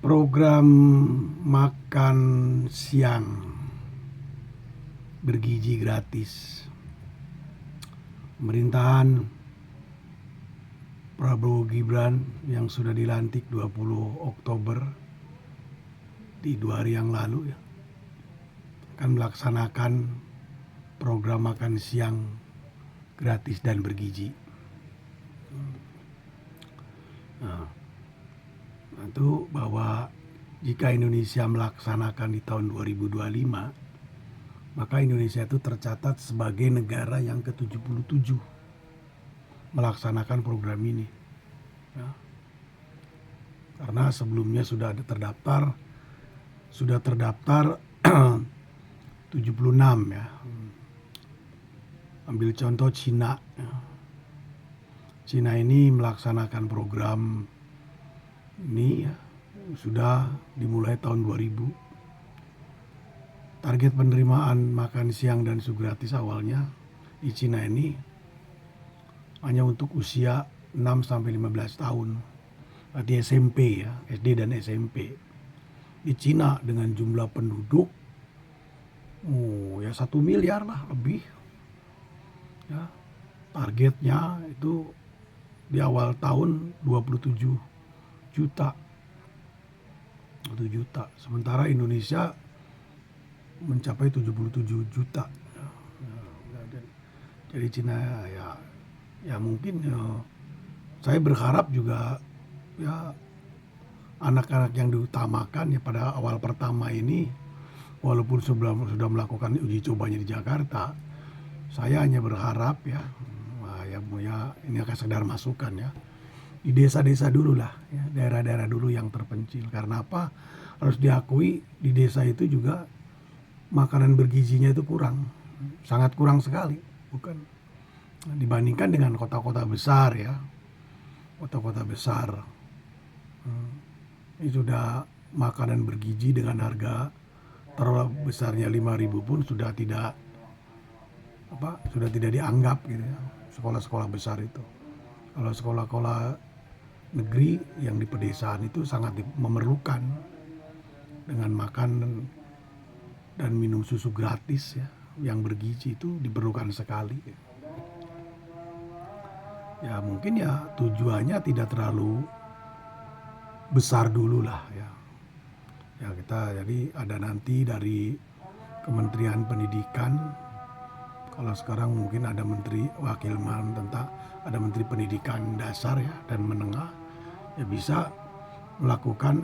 Program makan siang bergizi gratis. Pemerintahan Prabowo Gibran yang sudah dilantik 20 Oktober di 2 hari yang lalu akan melaksanakan program makan siang gratis dan bergizi. Nah, itu bahwa jika Indonesia melaksanakan di tahun 2025, maka Indonesia itu tercatat sebagai negara yang ke-77 melaksanakan program ini. Ya. Karena sebelumnya sudah terdaftar 76 ya. Ambil contoh Cina. Ya. Cina ini melaksanakan program ini ya, sudah dimulai tahun 2000. Target penerimaan makan siang dan susu gratis awalnya di Cina ini hanya untuk usia 6-15 tahun. Berarti SMP ya, SD dan SMP. Di Cina dengan jumlah penduduk ya 1 miliar lah lebih. Ya, targetnya itu di awal tahun 27 juta. 1 juta. Sementara Indonesia mencapai 77 juta. Jadi Cina ya mungkin saya berharap juga ya anak-anak yang diutamakan ya pada awal pertama ini, walaupun sudah melakukan uji cobanya di Jakarta, saya hanya berharap ya ini akan sekedar masukan ya, di desa-desa dulu lah ya, daerah-daerah dulu yang terpencil. Karena apa? Harus diakui di desa itu juga makanan bergizinya itu kurang, sangat kurang sekali, bukan dibandingkan dengan kota-kota besar ya. Kota-kota besar ini sudah makanan bergizi dengan harga taruh besarnya 5.000 pun sudah tidak dianggap gitu ya, sekolah-sekolah besar itu. Kalau sekolah-sekolah negeri yang di pedesaan itu sangat memerlukan dengan makan dan minum susu gratis ya, yang bergizi itu diperlukan sekali. Ya mungkin ya tujuannya tidak terlalu besar dulu lah ya. Ya kita jadi ada nanti dari Kementerian Pendidikan, kalau sekarang mungkin ada Menteri ada Menteri Pendidikan Dasar ya dan Menengah, ya bisa melakukan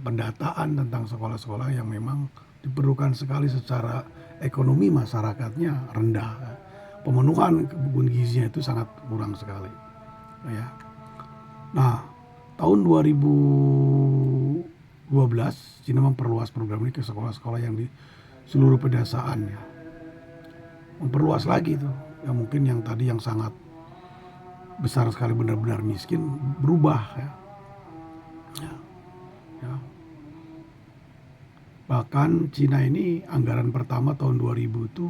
pendataan tentang sekolah-sekolah yang memang diperlukan sekali secara ekonomi masyarakatnya rendah. Pemenuhan kebutuhan gizinya itu sangat kurang sekali. Ya. Nah, tahun 2012 Cina memperluas program ini ke sekolah-sekolah yang di seluruh pedesaan ya. Memperluas lagi itu. Ya mungkin yang tadi yang sangat besar sekali benar-benar miskin berubah ya. Ya. Bahkan Cina ini anggaran pertama tahun 2000 itu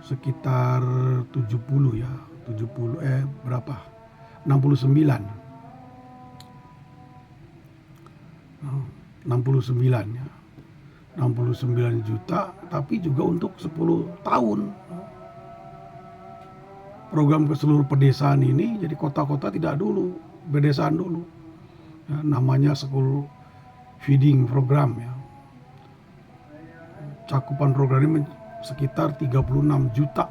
sekitar 69 ya. 69 ya. 69 juta, tapi juga untuk 10 tahun. Program ke seluruh pedesaan ini jadi kota-kota tidak dulu, pedesaan dulu. Ya, namanya School Feeding Program ya. Cakupan program ini sekitar 36 juta.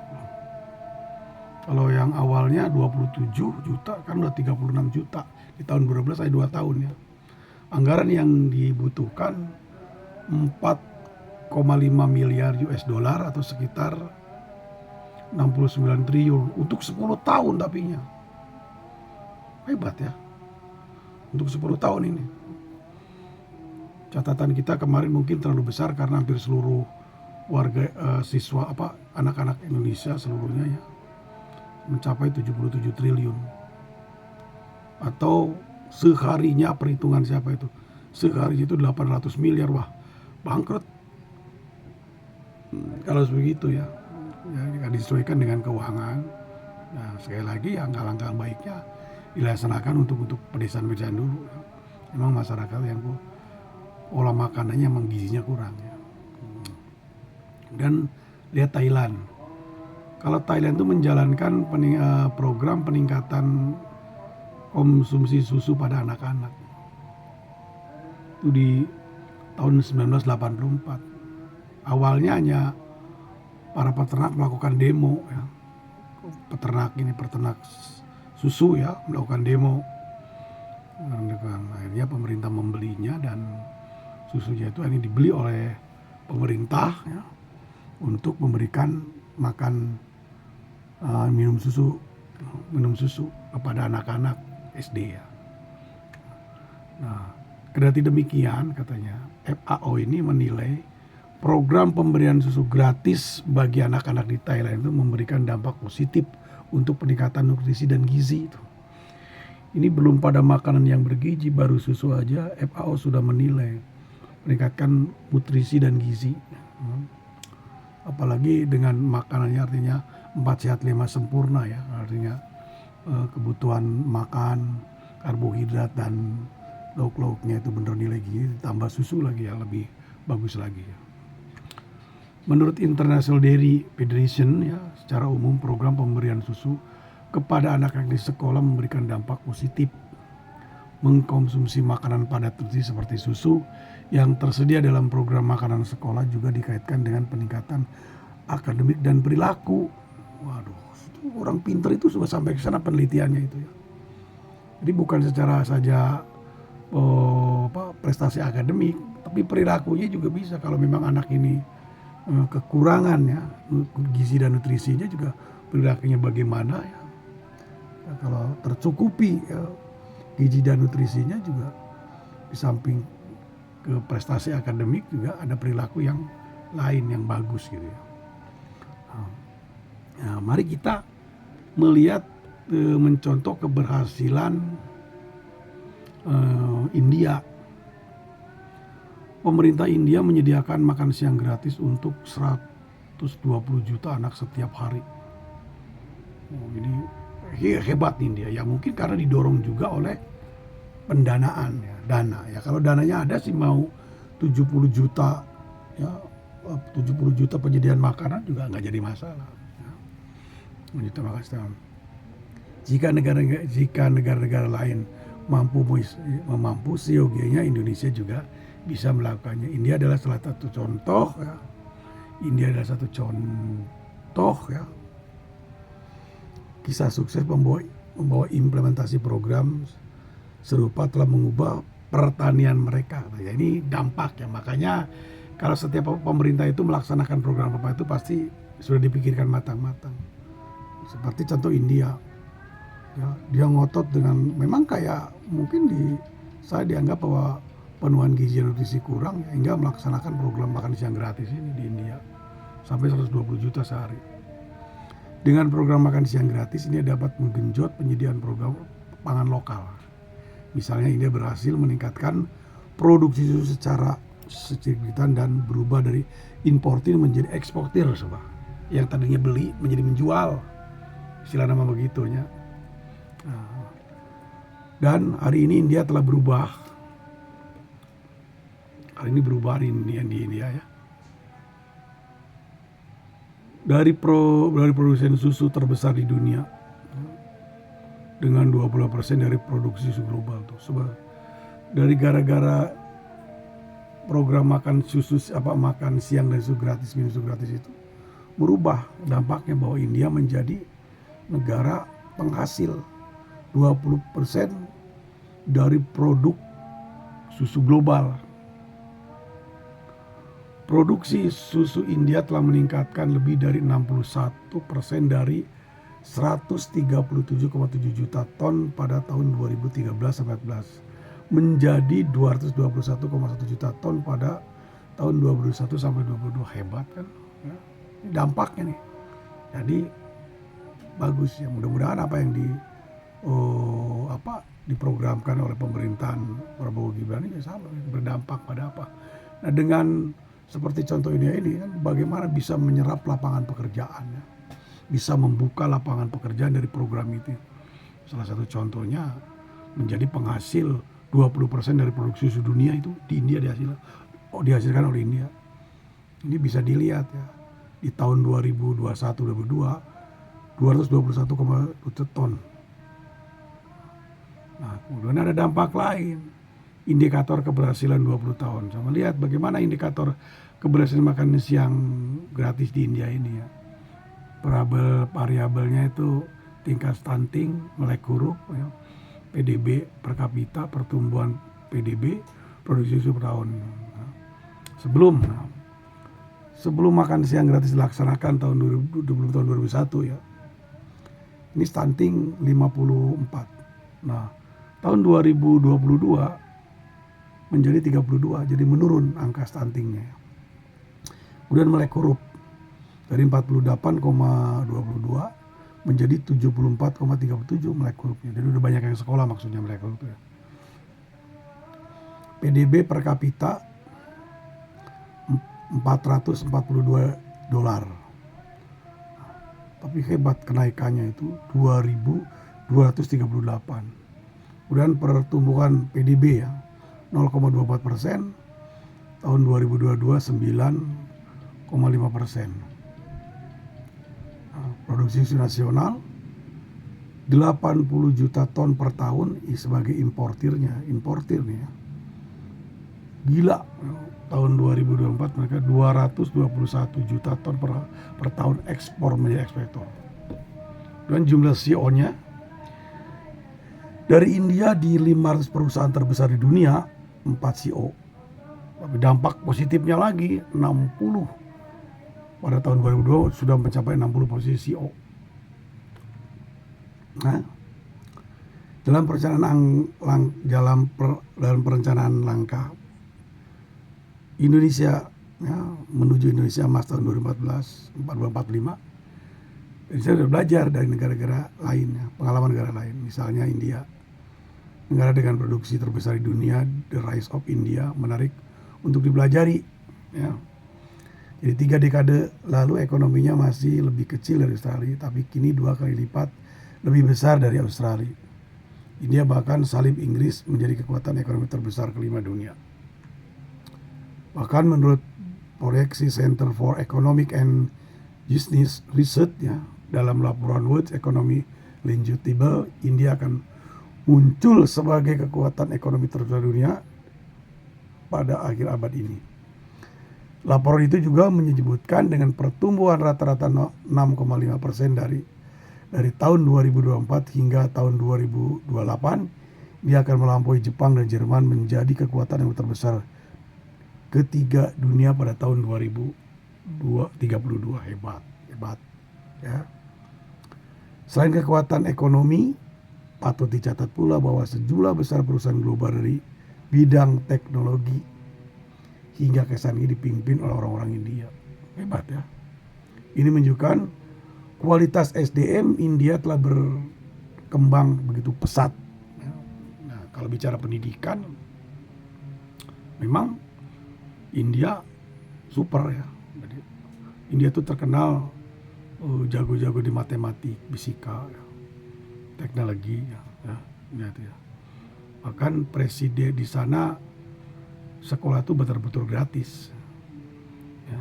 Kalau yang awalnya 27 juta kan udah 36 juta. Di tahun 2012 saya 2 tahun ya. Anggaran yang dibutuhkan 4,5 miliar US dollar atau sekitar 69 triliun untuk 10 tahun tapinya. Hebat ya. Untuk 10 tahun ini. Catatan kita kemarin mungkin terlalu besar karena hampir seluruh warga anak-anak Indonesia seluruhnya ya mencapai 77 triliun. Atau seharinya perhitungan siapa itu? Sehari itu 800 miliar, wah bangkrut. Kalau begitu ya disesuaikan dengan keuangan. Nah sekali lagi ya langkah baiknya dilaksanakan untuk pedesaan-pedesaan dulu. memang masyarakat yang pola makanannya emang gizinya kurang ya. Dan lihat Thailand. Kalau Thailand itu menjalankan program peningkatan konsumsi susu pada anak-anak. Itu di tahun 1984. Awalnya hanya para peternak melakukan demo ya. Peternak susu ya, melakukan demo. Akhirnya pemerintah membelinya dan susunya itu ini dibeli oleh pemerintah ya, untuk memberikan makan minum susu kepada anak-anak SD ya. Nah, kendati demikian katanya FAO ini menilai program pemberian susu gratis bagi anak-anak di Thailand itu memberikan dampak positif untuk peningkatan nutrisi dan gizi itu. Ini belum pada makanan yang bergizi, baru susu aja FAO sudah menilai meningkatkan nutrisi dan gizi. Apalagi dengan makanannya, artinya 4 sehat 5 sempurna ya, artinya kebutuhan makan, karbohidrat dan lauk-lauknya itu benar nilai gizi, tambah susu lagi ya, lebih bagus lagi ya. Menurut International Dairy Federation ya, secara umum program pemberian susu kepada anak-anak di sekolah memberikan dampak positif. Mengkonsumsi makanan padat nutrisi seperti susu yang tersedia dalam program makanan sekolah juga dikaitkan dengan peningkatan akademik dan perilaku. Waduh, orang pintar itu sudah sampai ke sana penelitiannya itu ya. Jadi bukan secara saja prestasi akademik, tapi perilakunya juga bisa. Kalau memang anak ini kekurangannya gizi dan nutrisinya, juga perilakunya bagaimana ya. Nah, kalau tercukupi ya, gizi dan nutrisinya juga, di samping ke prestasi akademik juga ada perilaku yang lain yang bagus gitu ya. Nah, mari kita melihat mencontoh keberhasilan India. Pemerintah India menyediakan makan siang gratis untuk 120 juta anak setiap hari. Ini hebat India ya, mungkin karena didorong juga oleh pendanaan ya, dana ya. Kalau dananya ada sih mau 70 juta ya, 70 juta penyediaan makanan juga nggak jadi masalah ya. Juta makan. Jika negara-negara lain mampu seyogianya Indonesia juga bisa melakukannya. India adalah salah satu contoh ya. Ya. Kisah sukses membawa implementasi program serupa telah mengubah pertanian mereka. Ya, ini dampak ya. Makanya kalau setiap pemerintah itu melaksanakan program apa itu pasti sudah dipikirkan matang-matang. Seperti contoh India. Ya, dia ngotot dengan, memang kayak mungkin saya dianggap bahwa penuhan gizi dan nutrisi kurang ya, hingga melaksanakan program makan siang gratis ini di India sampai 120 juta sehari. Dengan program makan siang gratis ini dapat menggenjot penyediaan program pangan lokal. Misalnya India berhasil meningkatkan produksi susu secara signifikan dan berubah dari importir menjadi eksportir, sobat. Yang tadinya beli menjadi menjual, istilah nama begitunya. Dan hari ini India telah berubah. Hari ini berubah di India ya. Dari produsen susu terbesar di dunia dengan 20% dari produksi susu global tuh. Sebab dari gara-gara program makan siang dan susu gratis, minum susu gratis itu merubah dampaknya bahwa India menjadi negara penghasil 20% dari produk susu global. Produksi susu India telah meningkatkan lebih dari 61% dari 137,7 juta ton pada tahun 2013-14 menjadi 221,1 juta ton pada tahun 2021 sampai 2022. Hebat kan? Ya, ini dampaknya nih. Jadi bagus ya, mudah-mudahan apa yang diprogramkan oleh pemerintahan Prabowo Gibran ini sama, berdampak pada apa. Nah, dengan seperti contoh ini kan bagaimana bisa menyerap lapangan pekerjaan ya. Bisa membuka lapangan pekerjaan dari program itu. Salah satu contohnya menjadi penghasil 20% dari produksi susu dunia itu di India dihasilkan oleh India. Ini bisa dilihat ya. Di tahun 2021-2022 221,1 ton. Nah, kemudian ada dampak lain. Indikator keberhasilan 20 tahun. Sama lihat bagaimana indikator keberhasilan makan siang gratis di India ini ya. Variabelnya itu tingkat stunting, melek huruf, ya. PDB per kapita, pertumbuhan PDB, produksi susu per tahun. Nah, sebelum makan siang gratis dilaksanakan tahun 2001 ya. Ini stunting 54. Nah, tahun 2022 menjadi 32, jadi menurun angka stuntingnya. Kemudian melek huruf dari 48,22 menjadi 74,37 melek hurufnya. Jadi udah banyak yang sekolah maksudnya melek huruf ya. PDB per kapita $442. Tapi hebat kenaikannya itu 2.238. Kemudian pertumbuhan PDB ya 0,24%, tahun 2022 9,5%. Produksi susu nasional 80 juta ton per tahun sebagai importir nih ya. Gila, tahun 2024 mereka 221 juta ton per tahun ekspor menjadi eksportir. Dan jumlah CEO-nya dari India di 500 perusahaan terbesar di dunia 4 CEO. Tapi dampak positifnya lagi 60. Pada tahun 2002 sudah mencapai 60 posisi CEO. Nah, dalam perencanaan langkah Indonesia ya, menuju Indonesia Emas tahun 2045, Indonesia sudah belajar dari negara-negara lainnya, pengalaman negara lain, misalnya India, negara dengan produksi terbesar di dunia, The Rise of India, menarik untuk dipelajari. Ya. Jadi 3 dekade lalu ekonominya masih lebih kecil dari Australia, tapi kini 2 kali lipat lebih besar dari Australia. India bahkan salib Inggris menjadi kekuatan ekonomi terbesar kelima dunia. Bahkan menurut proyeksi Center for Economic and Business Research ya, dalam laporan World Economy Longitudinal, India akan muncul sebagai kekuatan ekonomi terbesar dunia pada akhir abad ini. Laporan itu juga menyebutkan dengan pertumbuhan rata-rata 6,5% dari tahun 2024 hingga tahun 2028, dia akan melampaui Jepang dan Jerman menjadi kekuatan yang terbesar ketiga dunia pada tahun 2032. Hebat ya. Selain kekuatan ekonomi, patut dicatat pula bahwa sejumlah besar perusahaan global dari bidang teknologi hingga ke saat ini dipimpin oleh orang-orang India. Hebat ya. Ini menunjukkan kualitas SDM India telah berkembang begitu pesat. Nah, kalau bicara pendidikan, memang India super ya. Jadi, India itu terkenal jago-jago di matematik, fisika, ya, teknologi, ya. Bahkan presiden di sana sekolah itu betul-betul gratis, ya,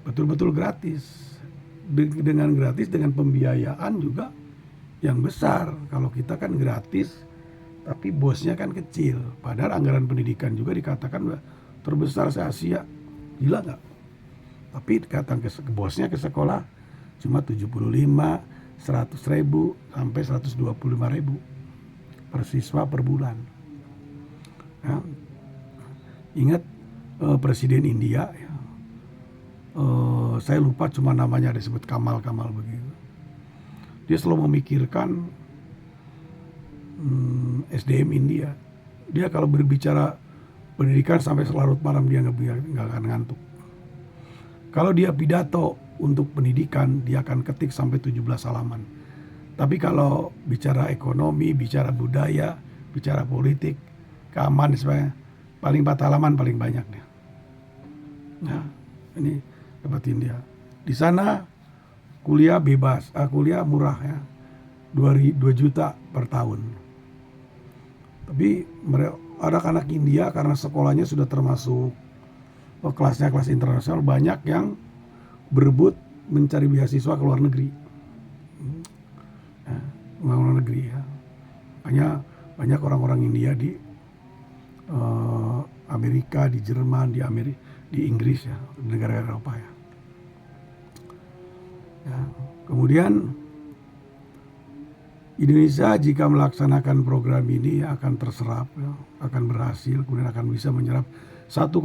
betul-betul gratis, dengan pembiayaan juga yang besar. Kalau kita kan gratis, tapi bosnya kan kecil. Padahal anggaran pendidikan juga dikatakan terbesar se-Asia, gila nggak? Tapi dikatakan ke bosnya ke sekolah cuma 75, 100.000 sampai 125.000 per siswa per bulan. Ya. Ingat Presiden India ya, saya lupa cuma namanya disebut Kamal begitu. Dia selalu memikirkan SDM India. Dia kalau berbicara pendidikan sampai selarut malam dia nggak akan ngantuk. Kalau dia pidato untuk pendidikan dia akan ketik sampai 17 halaman. Tapi kalau bicara ekonomi, bicara budaya, bicara politik, keamanan sebagainya, paling 4 halaman paling banyaknya. Nah, ini tempat India. Di sana kuliah bebas, kuliah murah ya, 2 juta per tahun. Tapi anak-anak India karena sekolahnya sudah termasuk kelasnya kelas internasional, banyak yang berebut mencari beasiswa ke luar negeri. Luar negeri ya. Makanya banyak orang-orang India di Amerika, di Jerman, di Inggris ya, di negara Eropa ya. Kemudian Indonesia jika melaksanakan program ini akan terserap, ya, akan berhasil, kemudian akan bisa menyerap 1,8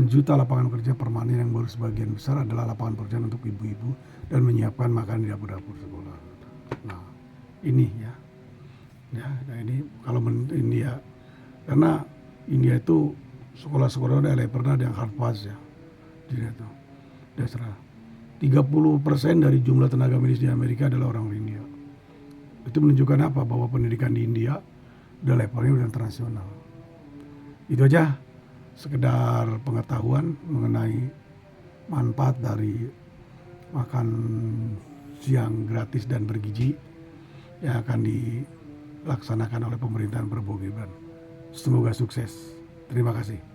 juta lapangan kerja permanen yang baru sebagian besar adalah lapangan pekerjaan untuk ibu-ibu dan menyiapkan makan di dapur-dapur sekolah. Nah, ini ya. Nah ini kalau India, karena India itu sekolah-sekolah ada pernah ada yang Harvard ya, tidak tuh, dasar 30% dari jumlah tenaga medis di Amerika adalah orang India. Itu menunjukkan apa? Bahwa pendidikan di India udah levelnya udah internasional. Itu aja sekedar pengetahuan mengenai manfaat dari makan siang gratis dan bergizi yang akan dilaksanakan oleh pemerintahan Prabowo Gibran. Semoga sukses. Terima kasih.